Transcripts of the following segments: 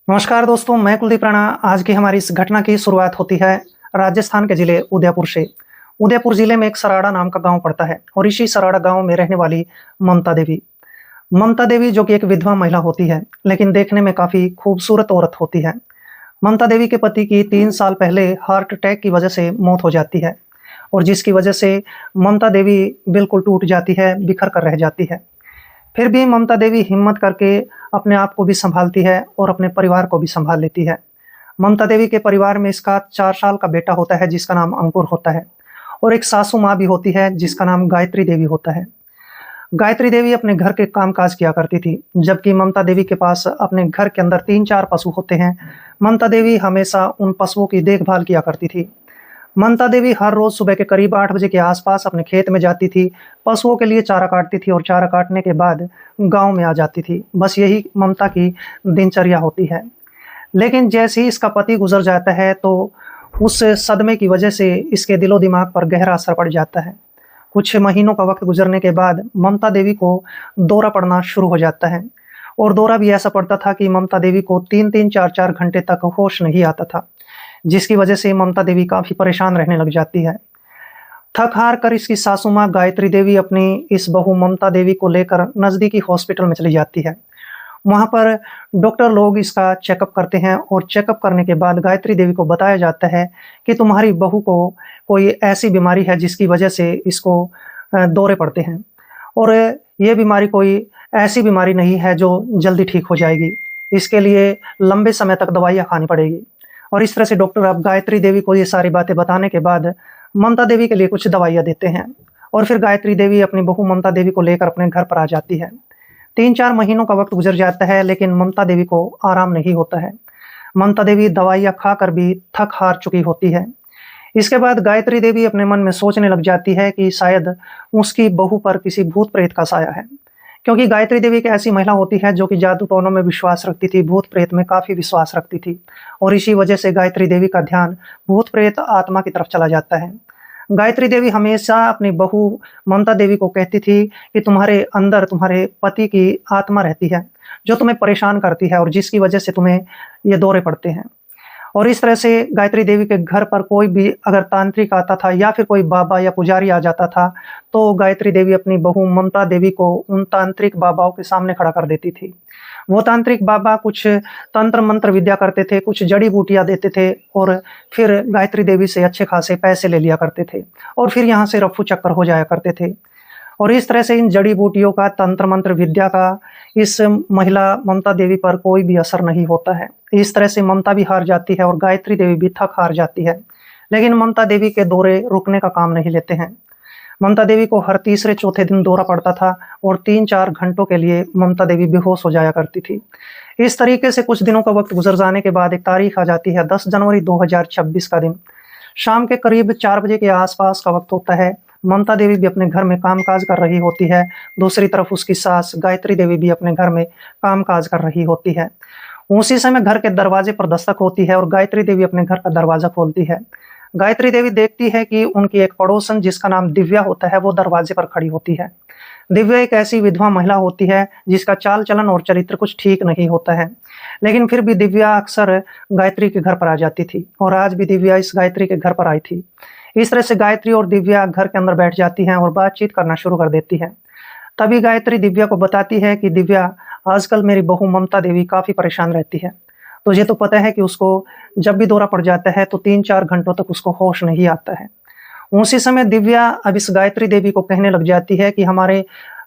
नमस्कार दोस्तों, मैं कुलदीप राणा। आज की हमारी इस घटना की शुरुआत होती है राजस्थान के जिले उदयपुर से। उदयपुर जिले में एक सराड़ा नाम का गांव पड़ता है और इसी सराड़ा गांव में रहने वाली ममता देवी। ममता देवी जो कि एक विधवा महिला होती है, लेकिन देखने में काफी खूबसूरत औरत होती है। ममता देवी के पति की 3 साल पहले हार्ट अटैक की वजह से मौत हो जाती है और जिसकी वजह से ममता देवी बिल्कुल टूट जाती है, बिखर कर रह जाती है। फिर भी ममता देवी हिम्मत करके अपने आप को भी सँभालती है और अपने परिवार को भी सँभाल लेती है। ममता देवी के परिवार में इसका 4 साल का बेटा होता है जिसका नाम अंकुर होता है और एक सासू माँ भी होती है जिसका नाम गायत्री देवी होता है। गायत्री देवी अपने घर के काम-काज किया करती थी, जबकि ममता देवी के पास अपने घर के अंदर 3-4 पशु होते हैं। ममता देवी हमेशा उन पशुओं की देखभाल किया करती थी। ममता देवी हर रोज सुबह के करीब 8 बजे के आसपास अपने खेत में जाती थी, पशुओं के लिए चारा काटती थी और चारा काटने के बाद गाँव में आ जाती थी। बस यही ममता की दिनचर्या होती है। लेकिन जैसे ही इसका पति गुज़र जाता है तो उस सदमे की वजह से इसके दिलो-दिमाग पर गहरा असर पड़ जाता है। कुछ महीनों का वक़्त गुज़रने के बाद ममता देवी को दौरा पड़ना शुरू हो जाता है और दौरा भी ऐसा पड़ता था कि ममता देवी को 3-3, 4-4 घंटे तक होश नहीं आता था, जिसकी वजह से ममता देवी काफ़ी परेशान रहने लग जाती है। थक-हार कर इसकी सासू माँ गायत्री देवी अपनी इस बहू ममता देवी को लेकर नज़दीकी हॉस्पिटल में चली जाती है। वहाँ पर डॉक्टर लोग इसका चेकअप करते हैं और चेकअप करने के बाद गायत्री देवी को बताया जाता है कि तुम्हारी बहू को कोई ऐसी बीमारी है जिसकी वजह से इसको दौरे पड़ते हैं और ये बीमारी कोई ऐसी बीमारी नहीं है जो जल्दी ठीक हो जाएगी। इसके लिए लंबे समय तक दवाइयाँ खानी पड़ेगी। और इस तरह से डॉक्टर अब गायत्री देवी को ये सारी बातें बताने के बाद ममता देवी के लिए कुछ दवाइयाँ देते हैं और फिर गायत्री देवी अपनी बहू ममता देवी को लेकर अपने घर पर आ जाती है। 3-4 महीनों का वक़्त गुज़र जाता है लेकिन ममता देवी को आराम नहीं होता है। ममता देवी दवाइयाँ खाकर भी थक-हार चुकी होती है। इसके बाद गायत्री देवी अपने मन में सोचने लग जाती है कि शायद उसकी बहू पर किसी भूत-प्रेत का साया है। क्योंकि गायत्री देवी एक ऐसी महिला होती है जो कि जादू-टोनों में विश्वास रखती थी, भूत-प्रेत में काफ़ी विश्वास रखती थी और इसी वजह से गायत्री देवी का ध्यान भूत-प्रेत आत्मा की तरफ चला जाता है। गायत्री देवी हमेशा अपनी बहू ममता देवी को कहती थी कि तुम्हारे अंदर तुम्हारे पति की आत्मा रहती है, जो तुम्हें परेशान करती है और जिसकी वजह से तुम्हें ये दौरे पड़ते हैं। और इस तरह से गायत्री देवी के घर पर कोई भी अगर तांत्रिक आता था या फिर कोई बाबा या पुजारी आ जाता था, तो गायत्री देवी अपनी बहू ममता देवी को उन तांत्रिक बाबाओं के सामने खड़ा कर देती थी। वो तांत्रिक बाबा कुछ तंत्र मंत्र विद्या करते थे, कुछ जड़ी-बूटियाँ देते थे और फिर गायत्री देवी से अच्छे खासे पैसे ले लिया करते थे और फिर यहाँ से रफू-चक्कर हो जाया करते थे। और इस तरह से इन जड़ी-बूटियों का, तंत्र मंत्र विद्या का इस महिला ममता देवी पर कोई भी असर नहीं होता है। इस तरह से ममता भी हार जाती है और गायत्री देवी भी थक हार जाती है। लेकिन ममता देवी के दौरे रुकने का काम नहीं लेते हैं। ममता देवी को हर तीसरे-चौथे दिन दौरा पड़ता था और 3-4 घंटों के लिए ममता देवी बेहोश हो जाया करती थी। इस तरीके से कुछ दिनों का वक़्त गुज़र जाने के बाद एक तारीख आ जाती है 10 जनवरी 2026 का दिन। शाम के करीब 4 बजे के आस-पास का वक़्त होता है। ममता देवी भी अपने घर में काम-काज कर रही होती है। दूसरी तरफ उसकी सास गायत्री देवी भी अपने घर में काम-काज कर रही होती है। उसी समय घर के दरवाजे पर दस्तक होती है और गायत्री देवी अपने घर का दरवाज़ा खोलती है। गायत्री देवी देखती है कि उनकी एक पड़ोसन जिसका नाम दिव्या होता है, वो दरवाजे पर खड़ी होती है। दिव्या एक ऐसी विधवा महिला होती है जिसका चाल-चलन और चरित्र कुछ ठीक नहीं होता है। लेकिन फिर भी दिव्या अक्सर गायत्री के घर पर आ जाती थी और आज भी दिव्या इस गायत्री के घर पर आई थी। इस तरह से गायत्री और दिव्या घर के अंदर बैठ जाती हैं और बातचीत करना शुरू कर देती हैं। तभी गायत्री दिव्या को बताती है कि दिव्या, आजकल मेरी बहू ममता देवी काफ़ी परेशान रहती है। तुझे तो पता है कि उसको जब भी दौरा पड़ जाता है तो 3-4 घंटों तक उसको होश नहीं आता है। उसी समय दिव्या अब इस गायत्री देवी को कहने लग जाती है कि हमारे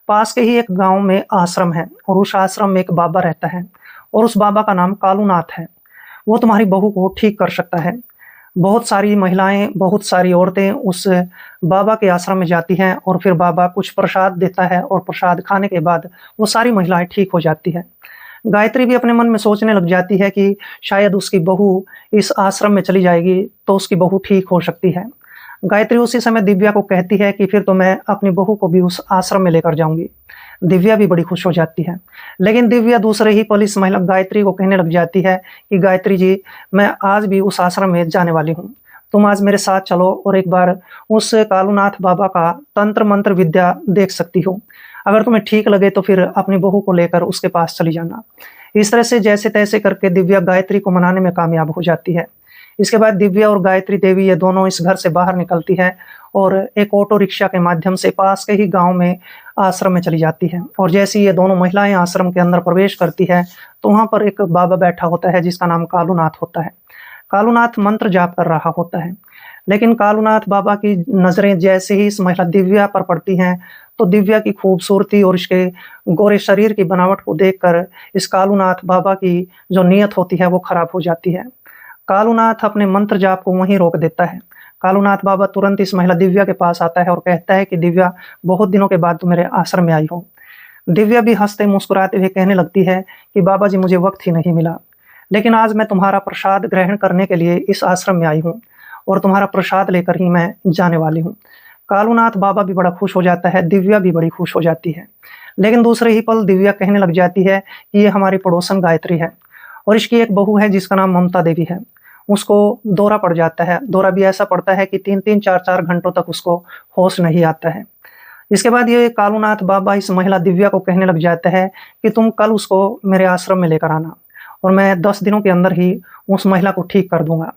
पास के ही एक गाँव में आश्रम है और उस आश्रम में एक बाबा रहता है और उस बाबा का नाम कालूनाथ है। वो तुम्हारी बहू को ठीक कर सकता है। बहुत सारी महिलाएँ, बहुत सारी औरतें उस बाबा के आश्रम में जाती हैं और फिर बाबा कुछ प्रसाद देता है और प्रसाद खाने के बाद वो सारी महिलाएँ ठीक हो जाती हैं। गायत्री भी अपने मन में सोचने लग जाती है कि शायद उसकी बहू इस आश्रम में चली जाएगी तो उसकी बहू ठीक हो सकती है। गायत्री उसी समय दिव्या को कहती है कि फिर तो मैं अपनी बहू को भी उस आश्रम में लेकर जाऊँगी। दिव्या भी बड़ी खुश हो जाती है। लेकिन दिव्या दूसरे ही पल इस महिला गायत्री को कहने लग जाती है कि गायत्री जी, मैं आज भी उस आश्रम में जाने वाली हूँ। तुम आज मेरे साथ चलो और एक बार उस कालूनाथ बाबा का तंत्र मंत्र विद्या देख सकती हो। अगर तुम्हें ठीक लगे तो फिर अपनी बहू को लेकर उसके पास चली जाना। इस तरह से जैसे तैसे करके दिव्या गायत्री को मनाने में कामयाब हो जाती है। इसके बाद दिव्या और गायत्री देवी ये दोनों इस घर से बाहर निकलती है और एक ऑटो रिक्शा के माध्यम से पास के ही गांव में आश्रम में चली जाती है। और जैसे ये दोनों महिलाएं आश्रम के अंदर प्रवेश करती है तो वहां पर एक बाबा बैठा होता है जिसका नाम कालूनाथ होता है। कालूनाथ मंत्र जाप कर रहा होता है, लेकिन कालूनाथ बाबा की नजरें जैसे ही इस महिला दिव्या पर पड़ती हैं तो दिव्या की खूबसूरती और इसके गोरे शरीर की बनावट को देखकर इस कालूनाथ बाबा की जो नीयत होती है वो खराब हो जाती है। कालूनाथ अपने मंत्र जाप को वहीं रोक देता है। कालूनाथ बाबा तुरंत इस महिला दिव्या के पास आता है और कहता है कि दिव्या, बहुत दिनों के बाद तुम मेरे आश्रम में आई हो। दिव्या भी हंसते मुस्कुराते हुए कहने लगती है कि बाबा जी, मुझे वक्त ही नहीं मिला, लेकिन आज मैं तुम्हारा प्रसाद ग्रहण करने के लिए इस आश्रम में आई हूँ और तुम्हारा प्रसाद लेकर ही मैं जाने वाली हूँ। कालूनाथ बाबा भी बड़ा खुश हो जाता है, दिव्या भी बड़ी खुश हो जाती है। लेकिन दूसरे ही पल दिव्या कहने लग जाती है कि ये हमारी पड़ोसन गायत्री है और इसकी एक बहू है जिसका नाम ममता देवी है। उसको दौरा पड़ जाता है। दौरा भी ऐसा पड़ता है कि 3-3 4-4 घंटों तक उसको होश नहीं आता है। इसके बाद ये कालूनाथ बाबा इस महिला दिव्या को कहने लग जाता है कि तुम कल उसको मेरे आश्रम में लेकर आना और मैं 10 दिनों के अंदर ही उस महिला को ठीक कर दूंगा।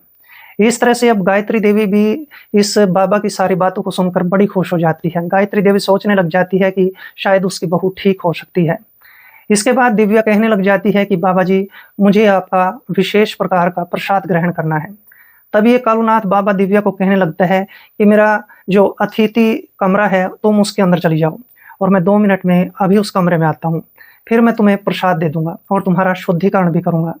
इस तरह से अब गायत्री देवी भी इस बाबा की सारी बातों को सुनकर बड़ी खुश हो जाती है। गायत्री देवी सोचने लग जाती है कि शायद उसकी बहू ठीक हो सकती है। इसके बाद दिव्या कहने लग जाती है कि बाबा जी, मुझे आपका विशेष प्रकार का प्रसाद ग्रहण करना है। तब ये कालूनाथ बाबा दिव्या को कहने लगता है कि मेरा जो अतिथि कमरा है तुम उसके अंदर चली जाओ और मैं 2 मिनट में अभी उस कमरे में आता हूँ, फिर मैं तुम्हें प्रसाद दे दूंगा और तुम्हारा शुद्धिकरण भी करूंगा।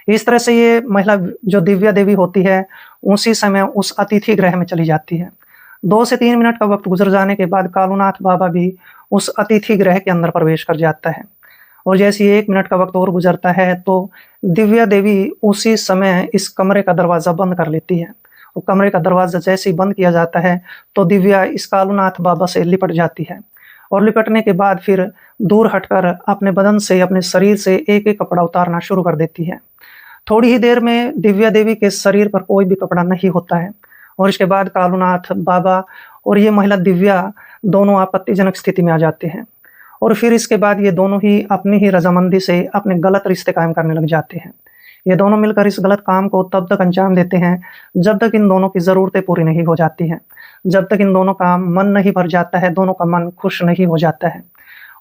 इस तरह से ये महिला जो दिव्या देवी होती है उसी समय उस अतिथि गृह में चली जाती है। 2 से 3 मिनट का वक्त गुजर जाने के बाद कालूनाथ बाबा भी उस अतिथि गृह के अंदर प्रवेश कर जाता है और जैसे ही 1 मिनट का वक्त और गुजरता है तो दिव्या देवी उसी समय इस कमरे का दरवाजा बंद कर लेती है। वो कमरे का दरवाजा जैसे ही बंद किया जाता है तो दिव्या इस कालूनाथ बाबा से लिपट जाती है और लिपटने के बाद फिर दूर हटकर अपने बदन से, अपने शरीर से एक एक कपड़ा उतारना शुरू कर देती है। थोड़ी ही देर में दिव्या देवी के शरीर पर कोई भी कपड़ा नहीं होता है और इसके बाद कालूनाथ बाबा और ये महिला दिव्या दोनों आपत्तिजनक स्थिति में आ जाते हैं और फिर इसके बाद ये दोनों ही अपनी ही रजामंदी से अपने गलत रिश्ते कायम करने लग जाते हैं। ये दोनों मिलकर इस गलत काम को तब तक अंजाम देते हैं जब तक इन दोनों की ज़रूरतें पूरी नहीं हो जाती हैं, जब तक इन दोनों का मन नहीं भर जाता है, दोनों का मन खुश नहीं हो जाता है।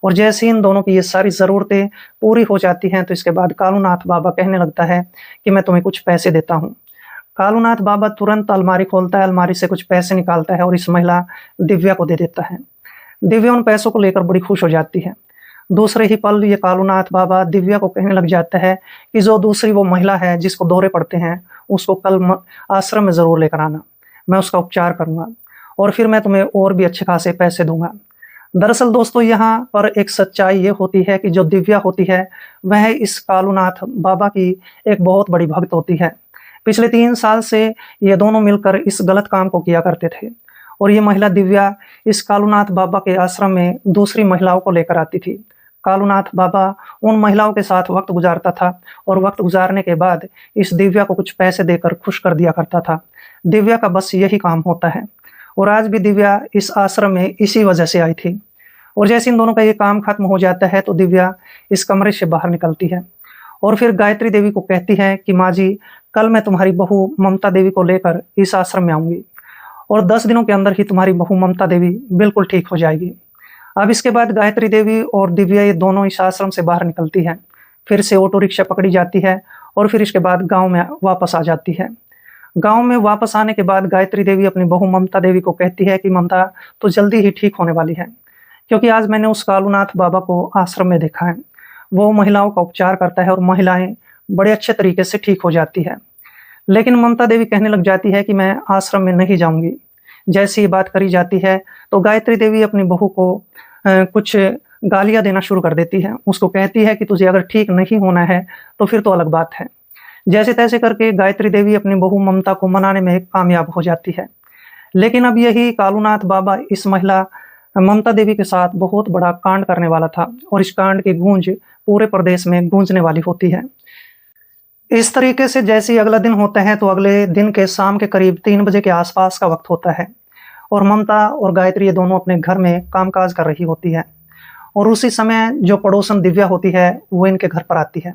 और जैसे ही इन दोनों की ये सारी ज़रूरतें पूरी हो जाती हैं तो इसके बाद कालूनाथ बाबा कहने लगता है कि मैं तुम्हें कुछ पैसे देता हूँ। कालूनाथ बाबा तुरंत अलमारी खोलता है, अलमारी से कुछ पैसे निकालता है और इस महिला दिव्या को दे देता है। दिव्या उन पैसों को लेकर बड़ी खुश हो जाती है। दूसरे ही पल ये कालूनाथ बाबा दिव्या को कहने लग जाता है कि जो दूसरी वो महिला है जिसको दौरे पड़ते हैं उसको कल आश्रम में ज़रूर लेकर आना, मैं उसका उपचार करूँगा और फिर मैं तुम्हें और भी अच्छे खासे पैसे दूंगा। दरअसल दोस्तों, यहाँ पर एक सच्चाई ये होती है कि जो दिव्या होती है वह इस कालूनाथ बाबा की एक बहुत बड़ी भक्त होती है। पिछले 3 साल से ये दोनों मिलकर इस गलत काम को किया करते थे और ये महिला दिव्या इस कालूनाथ बाबा के आश्रम में दूसरी महिलाओं को लेकर आती थी। कालूनाथ बाबा उन महिलाओं के साथ वक्त गुजारता था और वक्त गुजारने के बाद इस दिव्या को कुछ पैसे देकर खुश कर दिया करता था। दिव्या का बस यही काम होता है और आज भी दिव्या इस आश्रम में इसी वजह से आई थी। और जैसे इन दोनों का ये काम खत्म हो जाता है तो दिव्या इस कमरे से बाहर निकलती है और फिर गायत्री देवी को कहती है कि माँ जी, कल मैं तुम्हारी बहू ममता देवी को लेकर इस आश्रम में आऊँगी और 10 दिनों के अंदर ही तुम्हारी बहू ममता देवी बिल्कुल ठीक हो जाएगी। अब इसके बाद गायत्री देवी और दिव्या ये दोनों इस आश्रम से बाहर निकलती है, फिर से ऑटो रिक्शा पकड़ी जाती है और फिर इसके बाद गांव में वापस आ जाती है। गांव में वापस आने के बाद गायत्री देवी अपनी बहू ममता देवी को कहती है कि ममता, तो जल्दी ही ठीक होने वाली है, क्योंकि आज मैंने उस कालूनाथ बाबा को आश्रम में देखा है। वो महिलाओं का उपचार करता है और महिलाएं बड़े अच्छे तरीके से ठीक हो जाती है। लेकिन ममता देवी कहने लग जाती है कि मैं आश्रम में नहीं जाऊंगी। जैसी ये बात करी जाती है तो गायत्री देवी अपनी बहू को कुछ गालियां देना शुरू कर देती है। उसको कहती है कि तुझे अगर ठीक नहीं होना है तो फिर तो अलग बात है। जैसे तैसे करके गायत्री देवी अपनी बहू ममता को मनाने में कामयाब हो जाती है। लेकिन अब यही कालूनाथ बाबा इस महिला ममता देवी के साथ बहुत बड़ा कांड करने वाला था और इस कांड की गूंज पूरे प्रदेश में गूंजने वाली होती है। इस तरीके से जैसे ही अगला दिन होता है तो अगले दिन के शाम के करीब 3 बजे के आसपास का वक्त होता है और ममता और गायत्री ये दोनों अपने घर में कामकाज कर रही होती है और उसी समय जो पड़ोसन दिव्या होती है वो इनके घर पर आती है।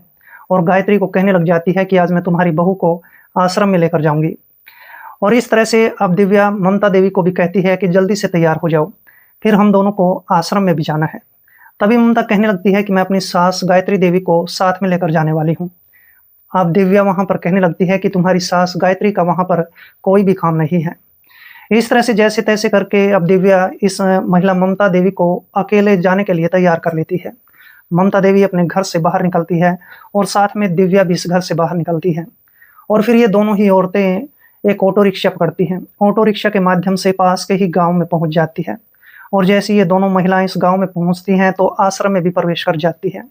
और गायत्री को कहने लग जाती है कि आज मैं तुम्हारी बहू को आश्रम में लेकर जाऊंगी। और इस तरह से अब दिव्या ममता देवी को भी कहती है कि जल्दी से तैयार हो जाओ, फिर हम दोनों को आश्रम में भी जाना है। तभी ममता कहने लगती है कि मैं अपनी सास गायत्री देवी को साथ में लेकर जाने वाली हूँ। अब दिव्या वहां पर कहने लगती है कि तुम्हारी सास गायत्री का वहां पर कोई भी काम नहीं है। इस तरह से जैसे तैसे करके अब दिव्या इस महिला ममता देवी को अकेले जाने के लिए तैयार कर लेती है। ममता देवी अपने घर से बाहर निकलती है और साथ में दिव्या भी इस घर से बाहर निकलती है। और फिर ये दोनों ही औरतें एक ऑटो रिक्शा पकड़ती हैं। ऑटो रिक्शा के माध्यम से पास के ही गांव में पहुंच जाती है। और जैसे ये दोनों महिलाएं इस गांव में पहुंचती हैं तो आश्रम में भी प्रवेश कर जाती है।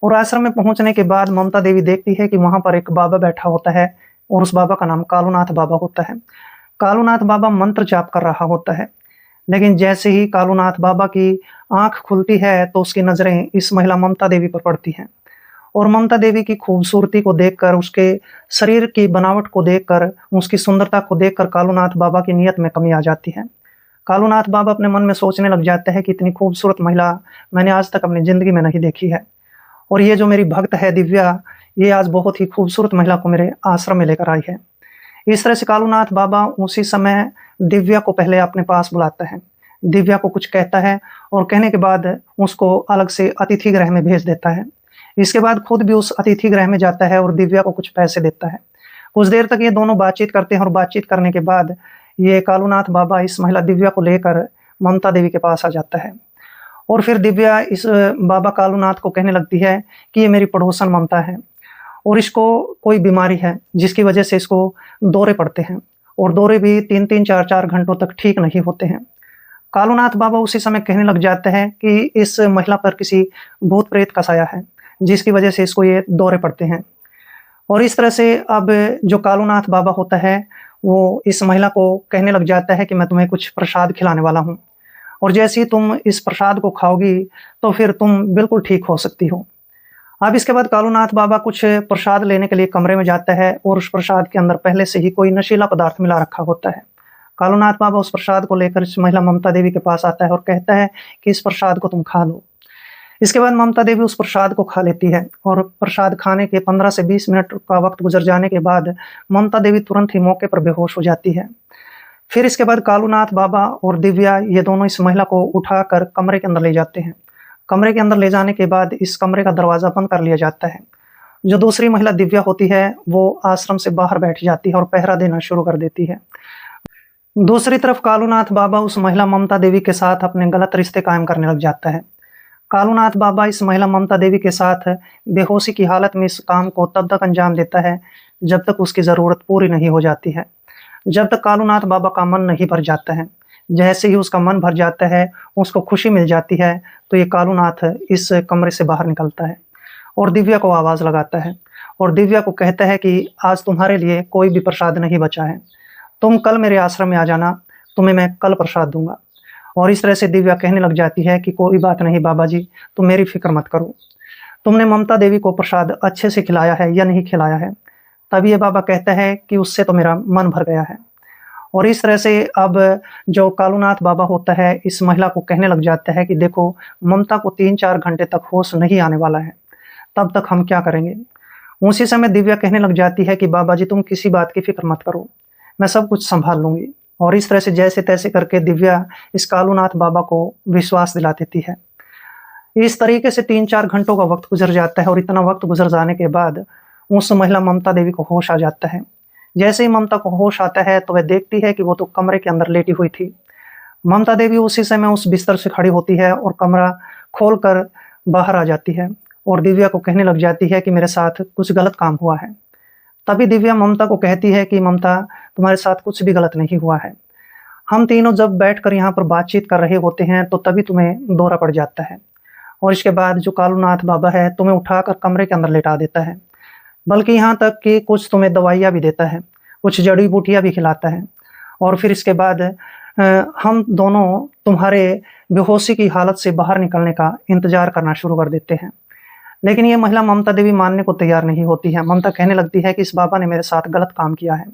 और आश्रम में पहुंचने के बाद ममता देवी देखती है कि वहां पर एक बाबा बैठा होता है और उस बाबा का नाम कालूनाथ बाबा होता है। कालूनाथ बाबा मंत्र जाप कर रहा होता है। लेकिन जैसे ही कालूनाथ बाबा की आंख खुलती है तो उसकी नजरें इस महिला ममता देवी पर पड़ती हैं। और ममता देवी की खूबसूरती को देखकर, उसके शरीर की बनावट को देखकर, उसकी सुंदरता को देखकर कालूनाथ बाबा की नीयत में कमी आ जाती है। कालूनाथ बाबा अपने मन में सोचने लग जाते हैं कि इतनी खूबसूरत महिला मैंने आज तक अपनी जिंदगी में नहीं देखी है। और ये जो मेरी भक्त है दिव्या, ये आज बहुत ही खूबसूरत महिला को मेरे आश्रम में लेकर आई है। इस तरह से कालूनाथ बाबा उसी समय दिव्या को पहले अपने पास बुलाता है। दिव्या को कुछ कहता है और कहने के बाद उसको अलग से अतिथि गृह में भेज देता है। इसके बाद खुद भी उस अतिथि गृह में जाता है और दिव्या को कुछ पैसे देता है। कुछ देर तक ये दोनों बातचीत करते हैं और बातचीत करने के बाद ये कालूनाथ बाबा इस महिला दिव्या को लेकर ममता देवी के पास आ जाता है। और फिर दिव्या इस बाबा कालूनाथ को कहने लगती है कि ये मेरी पड़ोसन ममता है और इसको कोई बीमारी है जिसकी वजह से इसको दौरे पड़ते हैं और दौरे भी 3-3 4-4 घंटों तक ठीक नहीं होते हैं। कालूनाथ बाबा उसी समय कहने लग जाते हैं कि इस महिला पर किसी भूत प्रेत का साया है जिसकी वजह से इसको ये दौरे पड़ते हैं। और इस तरह से अब जो कालूनाथ बाबा होता है वो इस महिला को कहने लग जाता है कि मैं तुम्हें कुछ प्रसाद खिलाने वाला हूँ और जैसे ही तुम इस प्रसाद को खाओगी तो फिर तुम बिल्कुल ठीक हो सकती हो। अब इसके बाद कालूनाथ बाबा कुछ प्रसाद लेने के लिए कमरे में जाता है और उस प्रसाद के अंदर पहले से ही कोई नशीला पदार्थ मिला रखा होता है। कालूनाथ बाबा उस प्रसाद को लेकर इस महिला ममता देवी के पास आता है और कहता है कि इस प्रसाद को तुम खा लो। इसके बाद ममता देवी उस प्रसाद को खा लेती है और प्रसाद खाने के 15 से 20 मिनट का वक्त गुजर जाने के बाद ममता देवी तुरंत ही मौके पर बेहोश हो जाती है। फिर इसके बाद कालूनाथ बाबा और दिव्या ये दोनों इस महिला को उठाकर कमरे के अंदर ले जाते हैं। कमरे के अंदर ले जाने के बाद इस कमरे का दरवाजा बंद कर लिया जाता है। जो दूसरी महिला दिव्या होती है वो आश्रम से बाहर बैठ जाती है और पहरा देना शुरू कर देती है। दूसरी तरफ कालूनाथ बाबा उस महिला ममता देवी के साथ अपने गलत रिश्ते कायम करने लग जाता है। कालूनाथ बाबा इस महिला ममता देवी के साथ बेहोशी की हालत में इस काम को तब तक अंजाम देता है जब तक उसकी ज़रूरत पूरी नहीं हो जाती है, जब तक कालूनाथ बाबा का मन नहीं भर जाता है। जैसे ही उसका मन भर जाता है, उसको खुशी मिल जाती है, तो ये कालूनाथ इस कमरे से बाहर निकलता है और दिव्या को आवाज़ लगाता है और दिव्या को कहता है कि आज तुम्हारे लिए कोई भी प्रसाद नहीं बचा है, तुम कल मेरे आश्रम में आ जाना, तुम्हें मैं कल प्रसाद दूंगा। और इस तरह से दिव्या कहने लग जाती है कि कोई बात नहीं बाबा जी, तुम मेरी फिक्र मत करो, तुमने ममता देवी को प्रसाद अच्छे से खिलाया है या नहीं खिलाया है। तभी ये बाबा कहता है कि उससे तो मेरा मन भर गया है। और इस तरह से अब जो कालूनाथ बाबा होता है इस महिला को कहने लग जाता है कि देखो, ममता को 3-4 घंटे तक होश नहीं आने वाला है, तब तक हम क्या करेंगे। उसी समय दिव्या कहने लग जाती है कि बाबा जी तुम किसी बात की फिक्र मत करो, मैं सब कुछ संभाल लूंगी। और इस तरह से जैसे तैसे करके दिव्या इस कालूनाथ बाबा को विश्वास दिला देती है। इस तरीके से 3-4 घंटों का वक्त गुजर जाता है और इतना वक्त गुजर जाने के बाद उस महिला ममता देवी को होश आ जाता है। जैसे ही ममता को होश आता है तो वह देखती है कि वो तो कमरे के अंदर लेटी हुई थी। ममता देवी उसी समय उस बिस्तर से खड़ी होती है और कमरा खोलकर बाहर आ जाती है और दिव्या को कहने लग जाती है कि मेरे साथ कुछ गलत काम हुआ है। तभी दिव्या ममता को कहती है कि ममता, तुम्हारे साथ कुछ भी गलत नहीं हुआ है। हम तीनों जब बैठकर यहाँ पर बातचीत कर रहे होते हैं तो तभी तुम्हें दौरा पड़ जाता है और इसके बाद जो कालूनाथ बाबा है तुम्हें उठाकर कमरे के अंदर लेटा देता है, बल्कि यहाँ तक कि कुछ तुम्हें दवाइयाँ भी देता है, कुछ जड़ी बूटियाँ भी खिलाता है। और फिर इसके बाद हम दोनों तुम्हारे बेहोशी की हालत से बाहर निकलने का इंतजार करना शुरू कर देते हैं। लेकिन ये महिला ममता देवी मानने को तैयार नहीं होती है। ममता कहने लगती है कि इस बाबा ने मेरे साथ गलत काम किया है।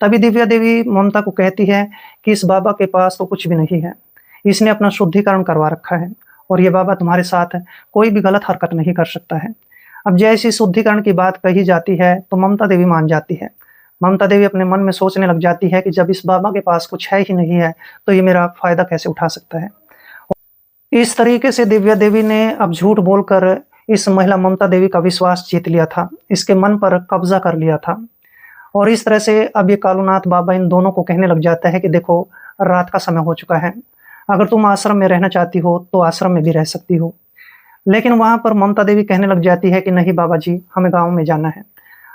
तभी दिव्या देवी ममता को कहती है कि इस बाबा के पास तो कुछ भी नहीं है, इसने अपना शुद्धिकरण करवा रखा है और ये बाबा तुम्हारे साथ कोई भी गलत हरकत नहीं कर सकता है। अब जैसे शुद्धिकरण की बात कही जाती है तो ममता देवी मान जाती है। ममता देवी अपने मन में सोचने लग जाती है कि जब इस बाबा के पास कुछ है ही नहीं है तो ये मेरा फ़ायदा कैसे उठा सकता है। इस तरीके से दिव्या देवी ने अब झूठ बोलकर इस महिला ममता देवी का विश्वास जीत लिया था, इसके मन पर कब्ज़ा कर लिया था। और इस तरह से अब ये कालूनाथ बाबा इन दोनों को कहने लग जाता है कि देखो, रात का समय हो चुका है, अगर तुम आश्रम में रहना चाहती हो तो आश्रम में भी रह सकती हो। लेकिन वहाँ पर ममता देवी कहने लग जाती है कि नहीं बाबा जी, हमें गाँव में जाना है।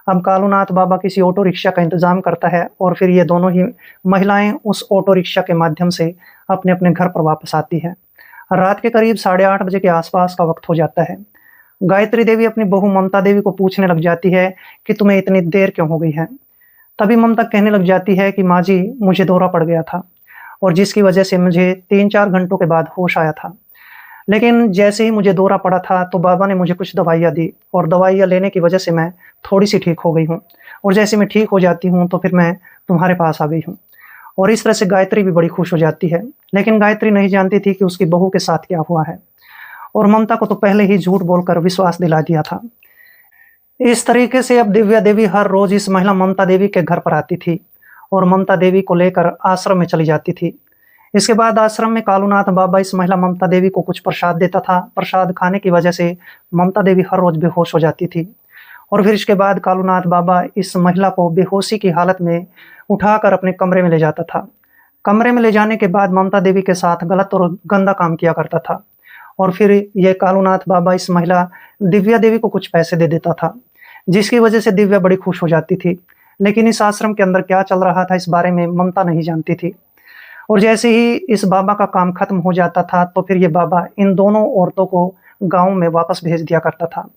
अब कालूनाथ बाबा किसी ऑटो रिक्शा का इंतज़ाम करता है और फिर ये दोनों ही महिलाएँ उस ऑटो रिक्शा के माध्यम से अपने-अपने घर पर वापस आती है। रात के करीब 8:30 बजे के आसपास का वक़्त हो जाता है। गायत्री देवी अपनी बहू ममता देवी को पूछने लग जाती है कि तुम्हें इतनी देर क्यों हो गई है? तभी ममता कहने लग जाती है कि माँ जी, मुझे दौरा पड़ गया था और जिसकी वजह से मुझे 3-4 घंटों के बाद होश आया था। लेकिन जैसे ही मुझे दौरा पड़ा था तो बाबा ने मुझे कुछ दवाइयाँ दी और दवाइयाँ लेने की वजह से मैं थोड़ी-सी ठीक हो गई हूँ और जैसे मैं ठीक हो जाती हूँ तो फिर मैं तुम्हारे पास आ गई हूँ। और इस तरह से गायत्री भी बड़ी खुश हो जाती है। लेकिन गायत्री नहीं जानती थी कि उसकी बहू के साथ क्या हुआ है और ममता को तो पहले ही झूठ बोलकर विश्वास दिला दिया था। इस तरीके से अब दिव्या देवी हर रोज़ इस महिला ममता देवी के घर पर आती थी और ममता देवी को लेकर आश्रम में चली जाती थी। इसके बाद आश्रम में कालूनाथ बाबा इस महिला ममता देवी को कुछ प्रसाद देता था। प्रसाद खाने की वजह से ममता देवी हर रोज़ बेहोश हो जाती थी और फिर इसके बाद कालूनाथ बाबा इस महिला को बेहोशी की हालत में उठाकर अपने कमरे में ले जाता था। कमरे में ले जाने के बाद ममता देवी के साथ गलत और गंदा काम किया करता था और फिर ये कालूनाथ बाबा इस महिला दिव्या देवी को कुछ पैसे दे देता था, जिसकी वजह से दिव्या बड़ी खुश हो जाती थी। लेकिन इस आश्रम के अंदर क्या चल रहा था इस बारे में ममता नहीं जानती थी। और जैसे ही इस बाबा का काम खत्म हो जाता था तो फिर ये बाबा इन दोनों औरतों को गाँव में वापस भेज दिया करता था।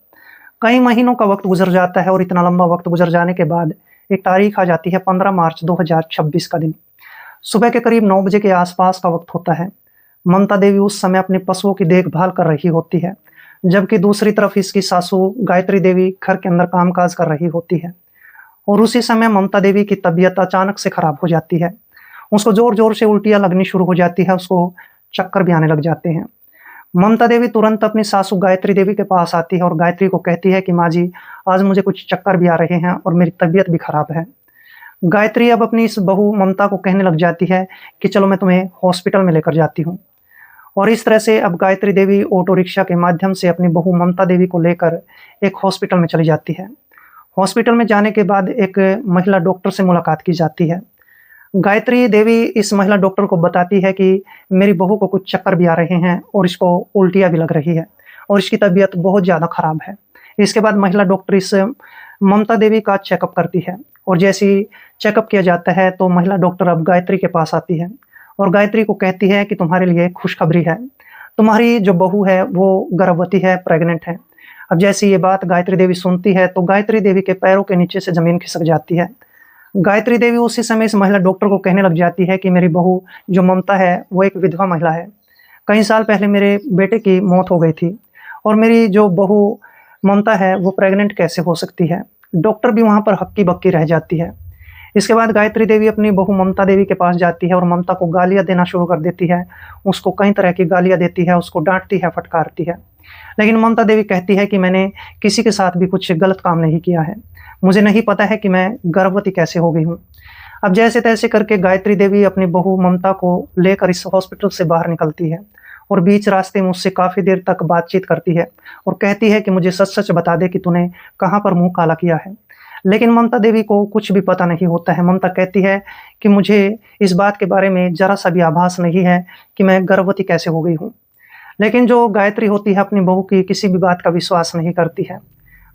कई महीनों का वक़्त गुज़र जाता है और इतना लंबा वक़्त गुज़र जाने के बाद एक तारीख आ जाती है 15 मार्च 2026 का दिन। सुबह के करीब 9 बजे के आस-पास का वक़्त होता है। ममता देवी उस समय अपने पशुओं की देखभाल कर रही होती है, जबकि दूसरी तरफ इसकी सासू गायत्री देवी घर के अंदर काम-काज कर रही होती है। और उसी समय ममता देवी की तबीयत अचानक से खराब हो जाती है। उसको ज़ोर-ज़ोर से उल्टियाँ लगनी शुरू हो जाती है, उसको चक्कर भी आने लग जाते हैं। ममता देवी तुरंत अपनी सासू गायत्री देवी के पास आती है और गायत्री को कहती है कि माँ जी, आज मुझे कुछ चक्कर भी आ रहे हैं और मेरी तबीयत भी खराब है। गायत्री अब अपनी इस बहू ममता को कहने लग जाती है कि चलो मैं तुम्हें हॉस्पिटल में लेकर जाती हूँ। और इस तरह से अब गायत्री देवी ऑटो रिक्शा के माध्यम से अपनी बहू ममता देवी को लेकर एक हॉस्पिटल में चली जाती है। हॉस्पिटल में जाने के बाद एक महिला डॉक्टर से मुलाकात की जाती है। गायत्री देवी इस महिला डॉक्टर को बताती है कि मेरी बहू को कुछ चक्कर भी आ रहे हैं और इसको उल्टियाँ भी लग रही है और इसकी तबीयत बहुत ज़्यादा ख़राब है। इसके बाद महिला डॉक्टर इस ममता देवी का चेकअप करती है और जैसे ही चेकअप किया जाता है तो महिला डॉक्टर अब गायत्री के पास आती है और गायत्री को कहती है कि तुम्हारे लिए खुशखबरी है, तुम्हारी जो बहू है वो गर्भवती है, प्रेग्नेंट है। अब जैसे ये बात गायत्री देवी सुनती है तो गायत्री देवी के पैरों के नीचे से ज़मीन खिसक जाती है। गायत्री देवी उसी समय इस महिला डॉक्टर को कहने लग जाती है कि मेरी बहू जो ममता है वो एक विधवा महिला है। कई साल पहले मेरे बेटे की मौत हो गई थी और मेरी जो बहू ममता है वो प्रेग्नेंट कैसे हो सकती है। डॉक्टर भी वहाँ पर हक्की-बक्की रह जाती है। इसके बाद गायत्री देवी अपनी बहू ममता देवी के पास जाती है और ममता को गालियाँ देना शुरू कर देती है। उसको कई तरह की गालियाँ देती है, उसको डाँटती है, फटकारती है। लेकिन ममता देवी कहती है कि मैंने किसी के साथ भी कुछ गलत काम नहीं किया है। मुझे नहीं पता है कि मैं गर्भवती कैसे हो गई हूँ। अब जैसे-तैसे करके गायत्री देवी अपनी बहू ममता को लेकर इस हॉस्पिटल से बाहर निकलती है और बीच रास्ते में उससे काफ़ी देर तक बातचीत करती है और कहती है कि मुझे सच-सच बता दे कि तूने कहाँ पर मुँह काला किया है। लेकिन ममता देवी को कुछ भी पता नहीं होता है। ममता कहती है कि मुझे इस बात के बारे में ज़रा-सा भी आभास नहीं है कि मैं गर्भवती कैसे हो गई हूँ। लेकिन जो गायत्री होती है अपनी बहू की किसी भी बात का विश्वास नहीं करती है।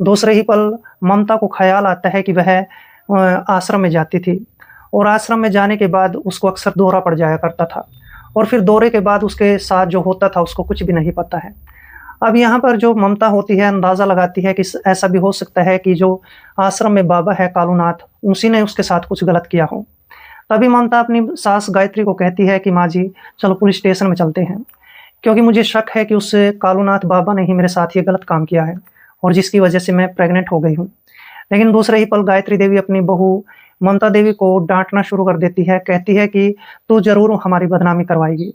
दूसरे ही पल ममता को ख़्याल आता है कि वह आश्रम में जाती थी और आश्रम में जाने के बाद उसको अक्सर दौरा पड़ जाया करता था और फिर दौरे के बाद उसके साथ जो होता था उसको कुछ भी नहीं पता है। अब यहाँ पर जो ममता होती है अंदाज़ा लगाती है कि ऐसा भी हो सकता है कि जो आश्रम में बाबा है कालूनाथ, उसी ने उसके साथ कुछ गलत किया हो। तभी ममता अपनी सास गायत्री को कहती है कि माँ जी, चलो पुलिस स्टेशन में चलते हैं, क्योंकि मुझे शक है कि उस कालूनाथ बाबा ने ही मेरे साथ ये गलत काम किया है और जिसकी वजह से मैं प्रेग्नेंट हो गई हूँ। लेकिन दूसरे ही पल गायत्री देवी अपनी बहू ममता देवी को डाँटना शुरू कर देती है, कहती है कि तू ज़रूर हमारी बदनामी करवाएगी।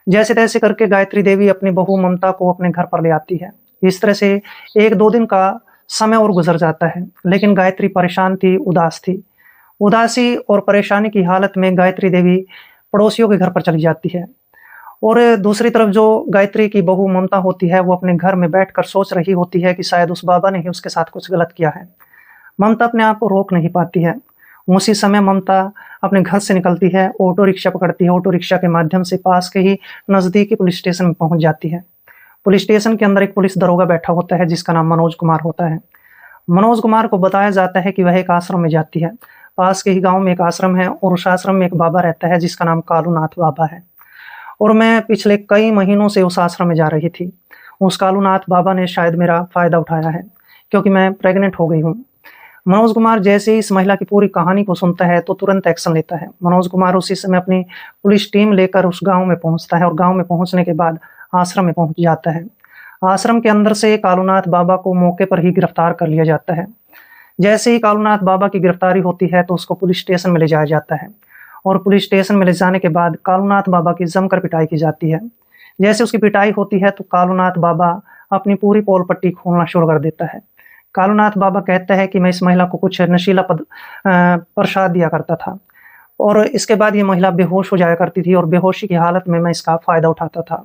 जैसे-तैसे करके गायत्री देवी अपनी बहू ममता को अपने घर पर ले आती है। इस तरह से 1-2 दिन का समय और गुजर जाता है, लेकिन गायत्री परेशान थी, उदास थी। उदासी और परेशानी की हालत में गायत्री देवी पड़ोसियों के घर पर चली जाती है। और दूसरी तरफ जो गायत्री की बहू ममता होती है, वो अपने घर में बैठकर सोच रही होती है कि शायद उस बाबा ने ही उसके साथ कुछ गलत किया है। ममता अपने आप को रोक नहीं पाती है। उसी समय ममता अपने घर से निकलती है, ऑटो रिक्शा पकड़ती है। ऑटो रिक्शा के माध्यम से पास के ही नज़दीकी पुलिस स्टेशन में पहुंच जाती है। पुलिस स्टेशन के अंदर एक पुलिस दरोगा बैठा होता है जिसका नाम मनोज कुमार होता है। मनोज कुमार को बताया जाता है कि वह एक आश्रम में जाती है। पास के ही गांव में एक आश्रम है और उस आश्रम में एक बाबा रहता है जिसका नाम कालूनाथ बाबा है। और मैं पिछले कई महीनों से उस आश्रम में जा रही थी। उस कालूनाथ बाबा ने शायद मेरा फ़ायदा उठाया है, क्योंकि मैं प्रेग्नेंट हो गई हूँ। मनोज कुमार जैसे ही इस महिला की पूरी कहानी को सुनता है तो तुरंत एक्शन लेता है। मनोज कुमार उसी समय अपनी पुलिस टीम लेकर उस गांव में पहुंचता है और गांव में पहुंचने के बाद आश्रम में पहुंच जाता है। आश्रम के अंदर से कालूनाथ बाबा को मौके पर ही गिरफ्तार कर लिया जाता है। जैसे ही कालूनाथ बाबा की गिरफ्तारी होती है तो उसको पुलिस स्टेशन में ले जाया जाता है और पुलिस स्टेशन में ले जाने के बाद कालूनाथ बाबा की जमकर पिटाई की जाती है। जैसे उसकी पिटाई होती है तो कालूनाथ बाबा अपनी पूरी पोल पट्टी खोलना शुरू कर देता है। कालूनाथ बाबा कहता है कि मैं इस महिला को कुछ नशीला प्रसाद दिया करता था और इसके बाद ये महिला बेहोश हो जाया करती थी और बेहोशी की हालत में मैं इसका फ़ायदा उठाता था।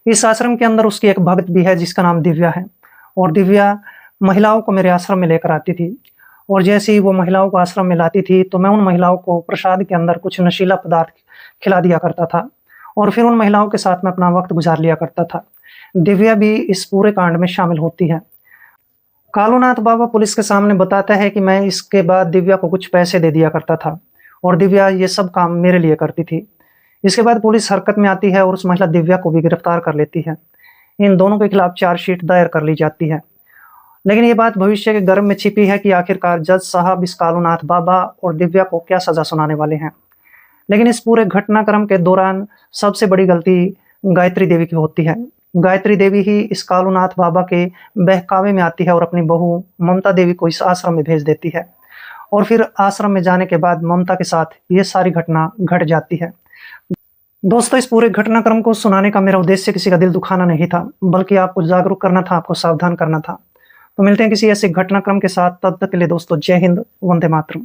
इस आश्रम के अंदर उसकी एक भक्त भी है जिसका नाम दिव्या है और दिव्या महिलाओं को मेरे आश्रम में लेकर आती थी। और जैसे ही वो महिलाओं को आश्रम में लाती थी तो मैं उन महिलाओं को प्रसाद के अंदर कुछ नशीला पदार्थ खिला दिया करता था और फिर उन महिलाओं के साथ में अपना वक्त गुजार लिया करता था। दिव्या भी इस पूरे कांड में शामिल होती है। कालूनाथ बाबा पुलिस के सामने बताता है कि मैं इसके बाद दिव्या को कुछ पैसे दे दिया करता था और दिव्या ये सब काम मेरे लिए करती थी। इसके बाद पुलिस हरकत में आती है और उस महिला दिव्या को भी गिरफ्तार कर लेती है। इन दोनों के खिलाफ चार्जशीट दायर कर ली जाती है। लेकिन ये बात भविष्य के गर्भ में छिपी है कि आखिरकार जज साहब इस कालूनाथ बाबा और दिव्या को क्या सजा सुनाने वाले हैं। लेकिन इस पूरे घटनाक्रम के दौरान सबसे बड़ी गलती गायत्री देवी की होती है। गायत्री देवी ही इस कालूनाथ बाबा के बहकावे में आती है और अपनी बहू ममता देवी को इस आश्रम में भेज देती है और फिर आश्रम में जाने के बाद ममता के साथ ये सारी घटना घट जाती है। दोस्तों, इस पूरे घटनाक्रम को सुनाने का मेरा उद्देश्य किसी का दिल दुखाना नहीं था, बल्कि आपको जागरूक करना था, आपको सावधान करना था। तो मिलते हैं किसी ऐसे घटनाक्रम के साथ, तब तक के लिए दोस्तों जय हिंद, वंदे मातरम।